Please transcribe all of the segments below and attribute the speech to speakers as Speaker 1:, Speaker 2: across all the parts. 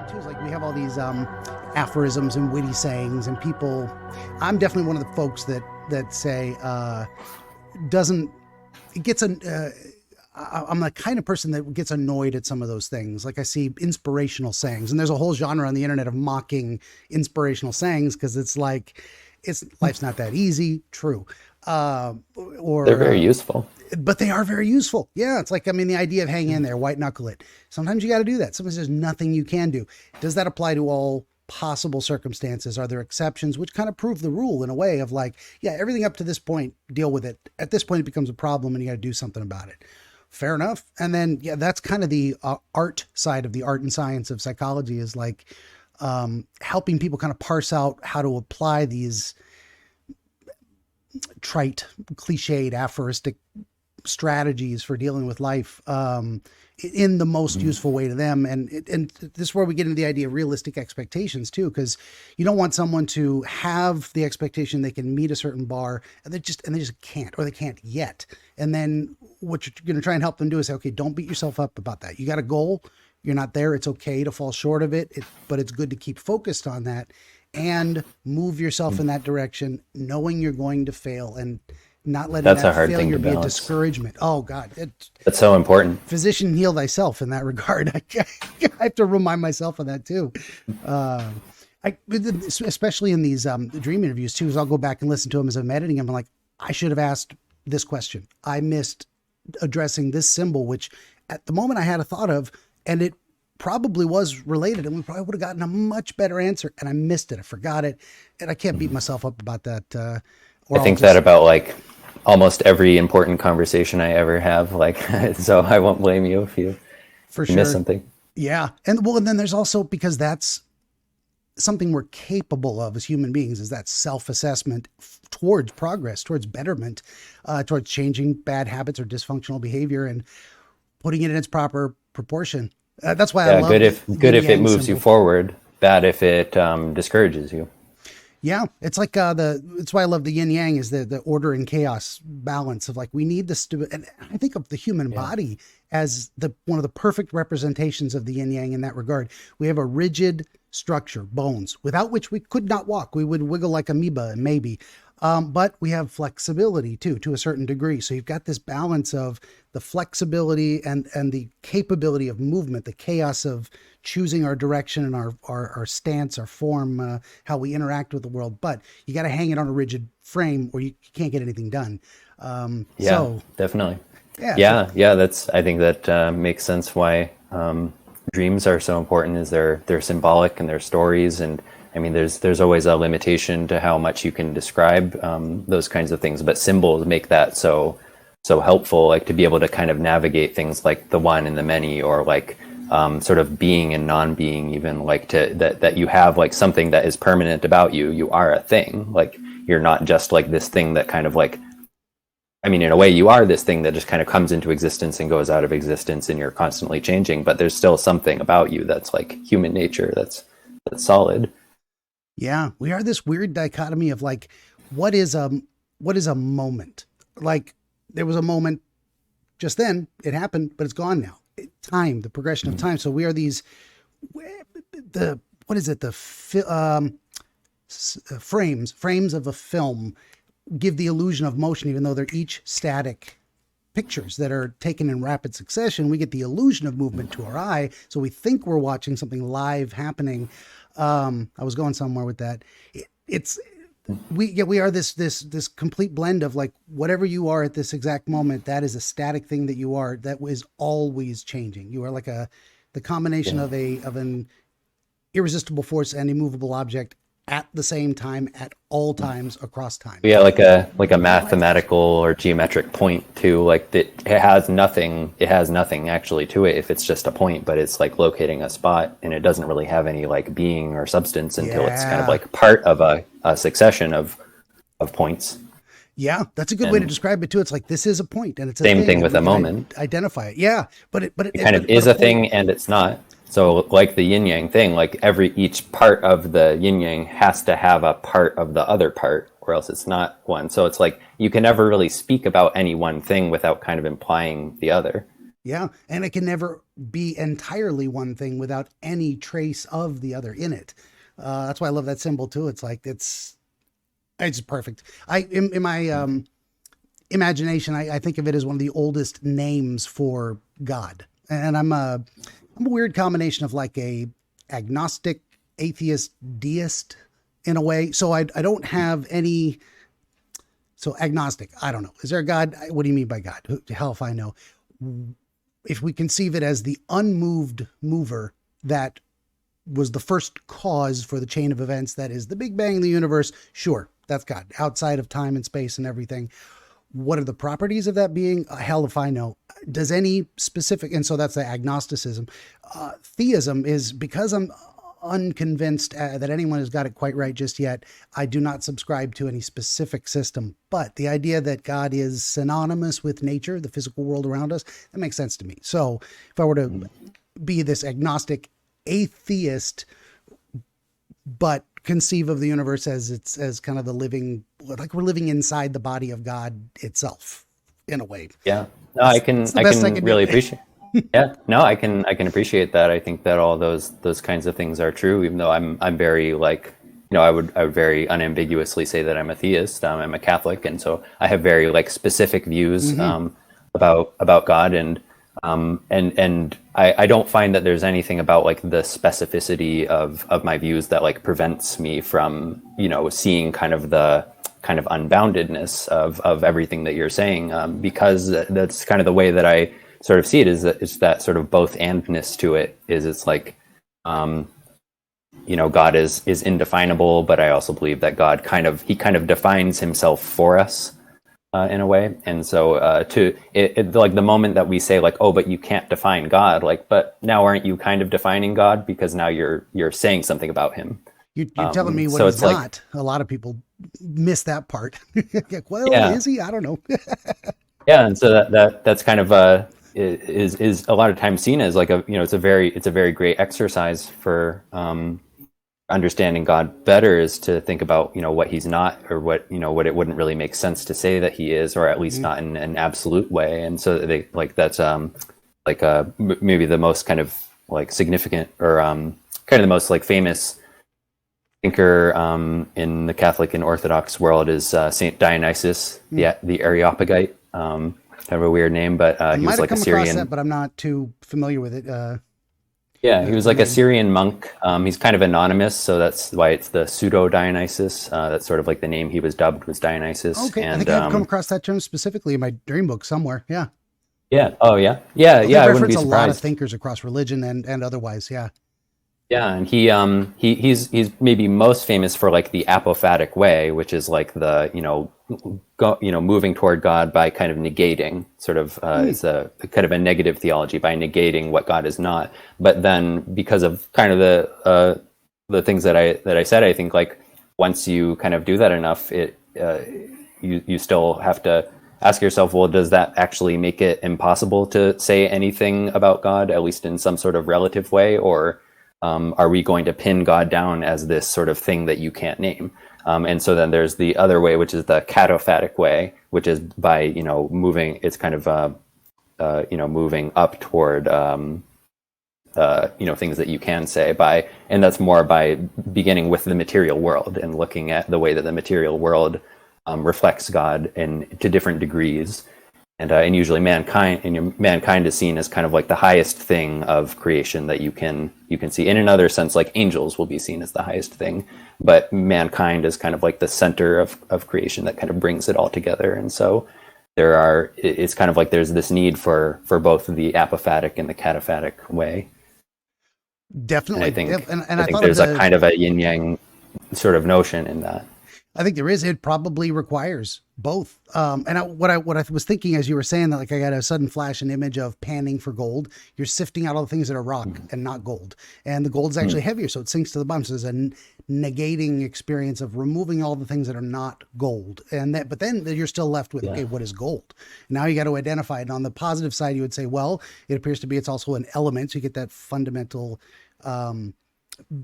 Speaker 1: thing too is like we have all these aphorisms and witty sayings, and people. I'm definitely one of the folks that say doesn't it gets an. I'm the kind of person that gets annoyed at some of those things. Like I see inspirational sayings, and there's a whole genre on the internet of mocking inspirational sayings because it's like, it's life's not that easy. True. Or
Speaker 2: They're very useful.
Speaker 1: but they are very useful. Yeah. It's like, I mean, the idea of hang in there, white knuckle it. Sometimes you got to do that. Sometimes there's nothing you can do. Does that apply to all possible circumstances? Are there exceptions which kind of prove the rule in a way of like, yeah, everything up to this point, deal with it. At this point, it becomes a problem and you got to do something about it. Fair enough. And then, yeah, that's kind of the art side of the art and science of psychology is like helping people kind of parse out how to apply these trite, cliched, aphoristic strategies for dealing with life in the most useful way to them. And this is where we get into the idea of realistic expectations too, because you don't want someone to have the expectation they can meet a certain bar and they just can't, or they can't yet. And then what you're going to try and help them do is say, okay, don't beat yourself up about that. You got a goal. You're not there. It's okay to fall short of it, but it's good to keep focused on that and move yourself in that direction, knowing you're going to fail and not letting
Speaker 2: That's a
Speaker 1: that
Speaker 2: hard thing
Speaker 1: failure
Speaker 2: to
Speaker 1: be a
Speaker 2: balance.
Speaker 1: discouragement. Oh God.
Speaker 2: That's so important.
Speaker 1: Physician, heal thyself in that regard. I have to remind myself of that too. Especially in these dream interviews too, is I'll go back and listen to them as I'm editing them. I'm like, I should have asked this question. I missed addressing this symbol, which at the moment I had a thought of, and it probably was related, and we probably would have gotten a much better answer. And I missed it. I forgot it, and I can't beat myself up about that.
Speaker 2: I think that about like almost every important conversation I ever have. Like, so I won't blame you if you miss something.
Speaker 1: Yeah. And well, and then there's also, because that's something we're capable of as human beings, is that self-assessment towards progress, towards betterment, towards changing bad habits or dysfunctional behavior and putting it in its proper proportion. That's why I love
Speaker 2: good if it moves
Speaker 1: symbol.
Speaker 2: you forward, bad if it discourages you.
Speaker 1: Yeah, it's like it's why I love the yin yang, is the order and chaos balance of like, we need this to, and I think of the human body as one of the perfect representations of the yin yang in that regard. We have a rigid structure, bones, without which we could not walk. We would wiggle like amoeba, maybe. But we have flexibility too, to a certain degree. So you've got this balance of the flexibility and the capability of movement, the chaos of choosing our direction and our stance, our form, how we interact with the world. But you got to hang it on a rigid frame or you can't get anything done.
Speaker 2: Definitely.
Speaker 1: Yeah.
Speaker 2: I think that makes sense why dreams are so important, is they're symbolic and they're stories. And I mean, there's always a limitation to how much you can describe those kinds of things, but symbols make that so helpful, like to be able to kind of navigate things like the one and the many, or like sort of being and non-being, even like that you have like something that is permanent about you. You are a thing. Like you're not just like this thing that kind of like, I mean, in a way you are this thing that just kind of comes into existence and goes out of existence, and you're constantly changing, but there's still something about you that's like human nature, that's solid.
Speaker 1: Yeah, we are this weird dichotomy of like, what is a moment? Like there was a moment just then, it happened, but it's gone now. Time, the progression of time. So we are these, frames of a film give the illusion of motion, even though they're each static pictures that are taken in rapid succession. We get the illusion of movement to our eye. So we think we're watching something live happening. I was going somewhere with that. We are this complete blend of like, whatever you are at this exact moment, that is a static thing that you are, that is always changing. You are like the combination of an irresistible force and immovable object at the same time, at all times, across time.
Speaker 2: Yeah, like a mathematical or geometric point too. Like it has nothing actually to it if it's just a point, but it's like locating a spot, and it doesn't really have any like being or substance until it's kind of like part of a succession of points.
Speaker 1: Yeah, that's a good way to describe it too. It's like, this is a point, and it's a
Speaker 2: same thing with a moment.
Speaker 1: Identify it. Yeah, but it
Speaker 2: kind of is a thing and it's not. So like the yin yang thing, like each part of the yin yang has to have a part of the other part, or else it's not one. So it's like you can never really speak about any one thing without kind of implying the other.
Speaker 1: Yeah, and it can never be entirely one thing without any trace of the other in it. That's why I love that symbol too. It's like it's perfect. In my imagination, I think of it as one of the oldest names for God, and I'm a weird combination of like a agnostic, atheist, deist in a way. So I don't have any. So agnostic, I don't know. Is there a God? What do you mean by God? Hell if I know. If we conceive it as the unmoved mover that was the first cause for the chain of events that is the Big Bang of the universe, sure, that's God, outside of time and space and everything. What are the properties of that being? Hell if I know. Does any specific, and so that's the agnosticism. Theism is, because I'm unconvinced that anyone has got it quite right just yet, I do not subscribe to any specific system, but the idea that God is synonymous with nature, the physical world around us, that makes sense to me. So if I were to be this agnostic atheist, but conceive of the universe as kind of the living, like we're living inside the body of God itself in a way.
Speaker 2: Yeah, no, I can really appreciate. Yeah, no, I can appreciate that. I think that all those kinds of things are true, even though I'm very like, I would very unambiguously say that I'm a theist. I'm a Catholic, and so I have very like specific views about God, and I don't find that there's anything about like the specificity of my views that like prevents me from seeing kind of the unboundedness of everything that you're saying, because that's kind of the way that I sort of see it, is that sort of both andness to it. It's like, God is indefinable, but I also believe that God kind of defines himself for us in a way. And so like the moment that we say like, oh, but you can't define God, like, but now aren't you kind of defining God, because now you're saying something about him.
Speaker 1: You're telling me what
Speaker 2: so
Speaker 1: he's
Speaker 2: not.
Speaker 1: Like, a lot of people miss that part. Like, well,
Speaker 2: yeah.
Speaker 1: Is he? I don't know.
Speaker 2: Yeah, and so that's kind of is a lot of times seen as like it's a very great exercise for understanding God better, is to think about what he's not, or what it wouldn't really make sense to say that he is, or at least not in an absolute way. And so they like that's like maybe the most kind of like significant, or kind of the most like famous thinker in the Catholic and Orthodox world is Saint Dionysius, the Areopagite. Kind of a weird name, but he was like a Syrian.
Speaker 1: That, but I'm not too familiar with it.
Speaker 2: Yeah, he was like a Syrian monk. He's kind of anonymous, so that's why it's the pseudo Dionysus. That's sort of like the name he was dubbed, was Dionysus.
Speaker 1: Okay,
Speaker 2: and,
Speaker 1: I think I've come across that term specifically in my dream book somewhere. Yeah.
Speaker 2: Yeah. Oh, yeah. Yeah. Yeah. I wouldn't be surprised.
Speaker 1: A lot of thinkers across religion and otherwise. Yeah.
Speaker 2: Yeah, and he's maybe most famous for like the apophatic way, which is like the moving toward God by kind of negating, sort of it's a kind of a negative theology, by negating what God is not. But then because of kind of the things that I said, I think like once you kind of do that enough, you still have to ask yourself, well, does that actually make it impossible to say anything about God, at least in some sort of relative way, or are we going to pin God down as this sort of thing that you can't name? And so then there's the other way, which is the cataphatic way, which is by moving. It's kind of moving up toward things that you can say by, and that's more by beginning with the material world and looking at the way that the material world reflects God to different degrees. And usually mankind is seen as kind of like the highest thing of creation that you can see. In another sense, like angels will be seen as the highest thing, but mankind is kind of like the center of creation that kind of brings it all together. And so it's kind of like there's this need for both the apophatic and the cataphatic way.
Speaker 1: Definitely.
Speaker 2: And I think there's a kind of a yin yang sort of notion in that.
Speaker 1: I think there is. It probably requires both. What I was thinking as you were saying that, like, I got a sudden flash, an image of panning for gold. You're sifting out all the things that are rock and not gold, and the gold is actually heavier, so it sinks to the bottom. So there's a negating experience of removing all the things that are not gold, but then you're still left with okay, what is gold? Now you got to identify it. And on the positive side, you would say, well, it appears to be it's also an element. So you get that fundamental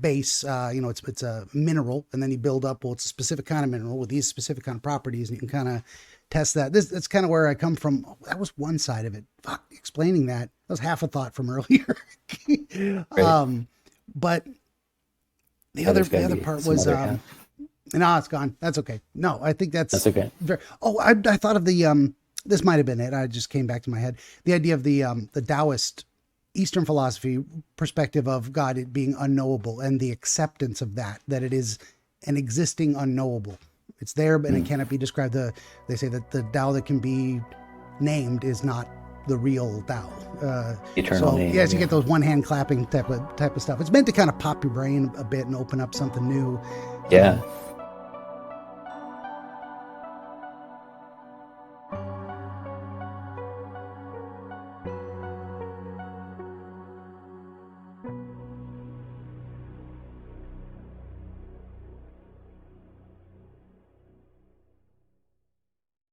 Speaker 1: base, it's a mineral, and then you build up, well, it's a specific kind of mineral with these specific kind of properties, and you can kind of test that. That's kind of where I come from. Oh, that was one side of it. Fuck, explaining that was half a thought from earlier.
Speaker 2: Right.
Speaker 1: But the
Speaker 2: Yeah,
Speaker 1: other
Speaker 2: there's gotta be
Speaker 1: part
Speaker 2: some
Speaker 1: was
Speaker 2: other half.
Speaker 1: no, it's gone. That's okay. No, I think
Speaker 2: That's okay.
Speaker 1: I thought of the this might have been it. I just came back to my head. The idea of the Taoist Eastern philosophy perspective of God it being unknowable and the acceptance of that it is an existing unknowable. It's there, and it cannot be described. They say that the Tao that can be named is not the real Tao.
Speaker 2: Eternal
Speaker 1: so
Speaker 2: name,
Speaker 1: yes, you
Speaker 2: yeah.
Speaker 1: get those one hand clapping type of stuff. It's meant to kind of pop your brain a bit and open up something new.
Speaker 2: Yeah.